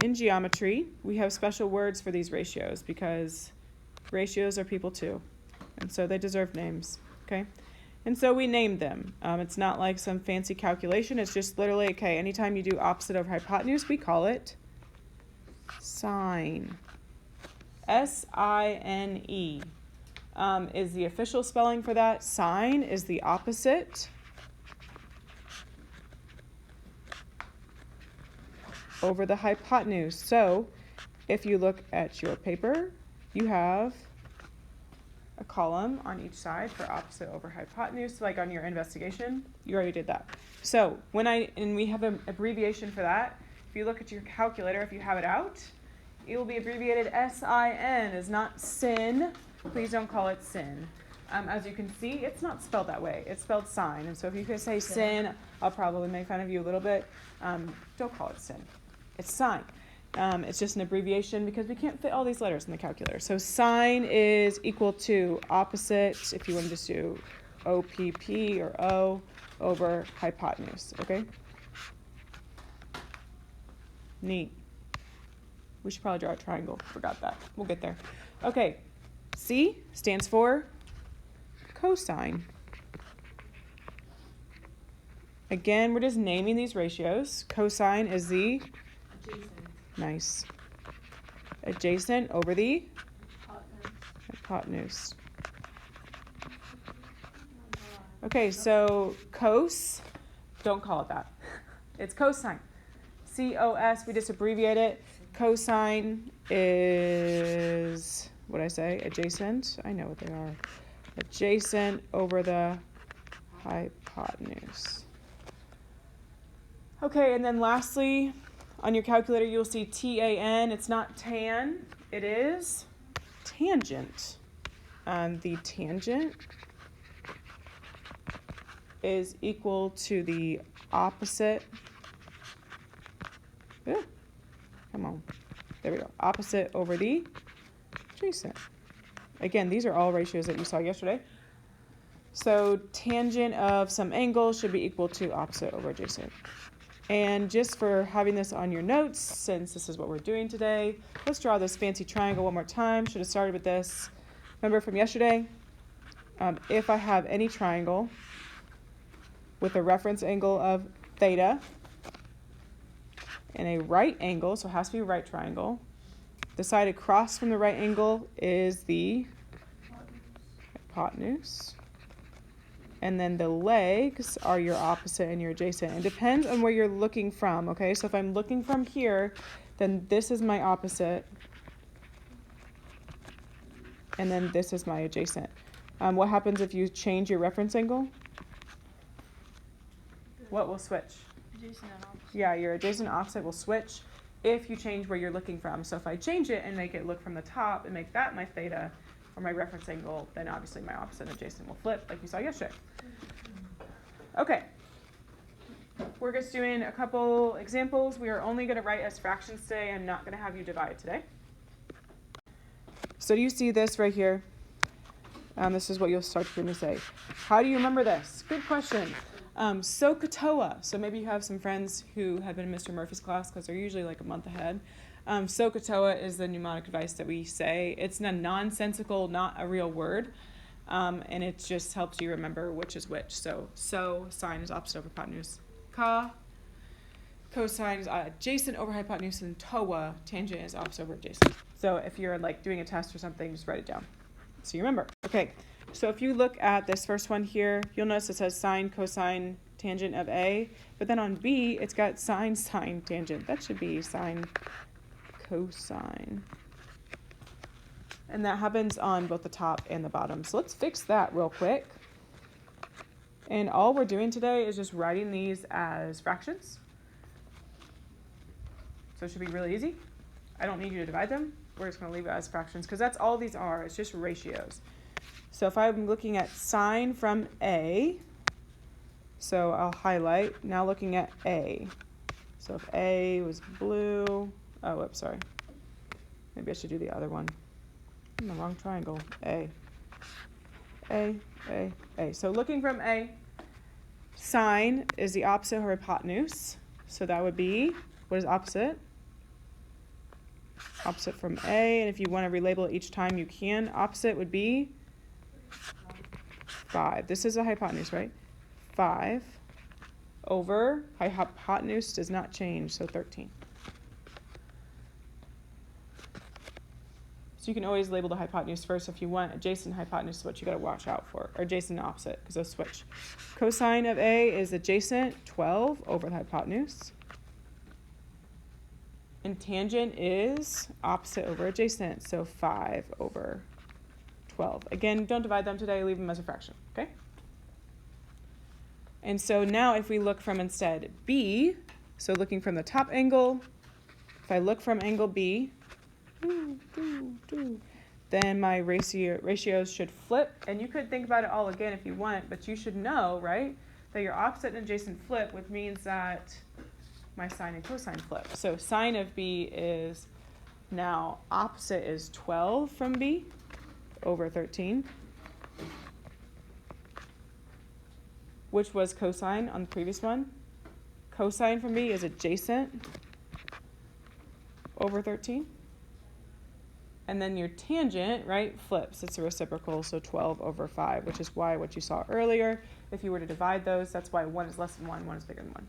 in geometry, we have special words for these ratios because ratios are people too. And so they deserve names, okay? And so we named them. It's not like some fancy calculation. It's just literally, okay, anytime you do opposite over hypotenuse, we call it sine. S-I-N-E is the official spelling for that. Sine is the opposite over the hypotenuse. So if you look at your paper, you have a column on each side for opposite over hypotenuse, like on your investigation. You already did that. So and we have an abbreviation for that. If you look at your calculator, if you have it out, it will be abbreviated S-I-N. Is not sin. Please don't call it sin. As you can see, it's not spelled that way. It's spelled sine. And so if you could say sin, I'll probably make fun of you a little bit. Don't call it sin. It's sine. It's just an abbreviation because we can't fit all these letters in the calculator. So sine is equal to opposite, if you want to just do OPP or O, over hypotenuse, okay? Neat. We should probably draw a triangle. Forgot that. We'll get there. Okay. C stands for cosine. Again, we're just naming these ratios. Cosine is the Adjacent. Nice. Adjacent over the hypotenuse. Okay, so cos, don't call it that. It's cosine. C-O-S, we just abbreviate it. Cosine is, what did I say? Adjacent? I know what they are. Adjacent over the hypotenuse. Okay, and then lastly, on your calculator, you'll see T-A-N. It's not tan. It is tangent. The tangent is equal to the opposite. Come on. There we go. Opposite over the adjacent. Again, these are all ratios that you saw yesterday. So tangent of some angle should be equal to opposite over adjacent. And just for having this on your notes, since this is what we're doing today, let's draw this fancy triangle one more time. Should have started with this. Remember from yesterday? If I have any triangle with a reference angle of theta and a right angle, so it has to be a right triangle, the side across from the right angle is the hypotenuse. And then the legs are your opposite and your adjacent. It depends on where you're looking from, okay? So if I'm looking from here, then this is my opposite. And then this is my adjacent. What happens if you change your reference angle? What will switch? Adjacent and opposite. Yeah, your adjacent opposite will switch if you change where you're looking from. So if I change it and make it look from the top and make that my theta, or my reference angle, then obviously my opposite and adjacent will flip like you saw yesterday. Okay. We're just doing a couple examples. We are only going to write as fractions today. I'm not going to have you divide today. So do you see this right here? This is what you'll start to say. How do you remember this? Good question. SOHCAHTOA. So maybe you have some friends who have been in Mr. Murphy's class because they're usually like a month ahead. SOHCAHTOA is the mnemonic device that we say. It's a nonsensical, not a real word, and it just helps you remember which is which. So sine is opposite over hypotenuse. Cosine is adjacent over hypotenuse, and TOA, tangent, is opposite over adjacent. So if you're like doing a test or something, just write it down so you remember. Okay, so if you look at this first one here, you'll notice it says sine, cosine, tangent of A, but then on B, it's got sine, sine, tangent. That should be sine, cosine. And that happens on both the top and the bottom. So let's fix that real quick. And all we're doing today is just writing these as fractions. So it should be really easy. I don't need you to divide them. We're just going to leave it as fractions because that's all these are. It's just ratios. So if I'm looking at sine from A, so I'll highlight. Now looking at A. So if A was blue, oh, whoops, sorry. Maybe I should do the other one. I'm in the wrong triangle. A. So looking from A, sine is the opposite of hypotenuse. So that would be, what is opposite? opposite from A, and if you want to relabel it each time you can, opposite would be 5. This is a hypotenuse, right? 5 over, hypotenuse does not change, so 13. So you can always label the hypotenuse first if you want. Adjacent hypotenuse is what you got to watch out for, or adjacent and opposite, because those switch. Cosine of A is adjacent, 12 over the hypotenuse. And tangent is opposite over adjacent, so 5 over 12. Again, don't divide them today, leave them as a fraction, okay? And so now if we look from instead B, so looking from the top angle, if I look from angle B, then my ratios should flip. And you could think about it all again if you want, but you should know, right, that your opposite and adjacent flip, which means that my sine and cosine flip. So sine of B is now opposite is 12 from B over 13, which was cosine on the previous one. Cosine from B is adjacent over 13. And then your tangent, right, flips. It's a reciprocal, so 12 over 5, which is why what you saw earlier, if you were to divide those, that's why 1 is less than 1, 1 is bigger than 1.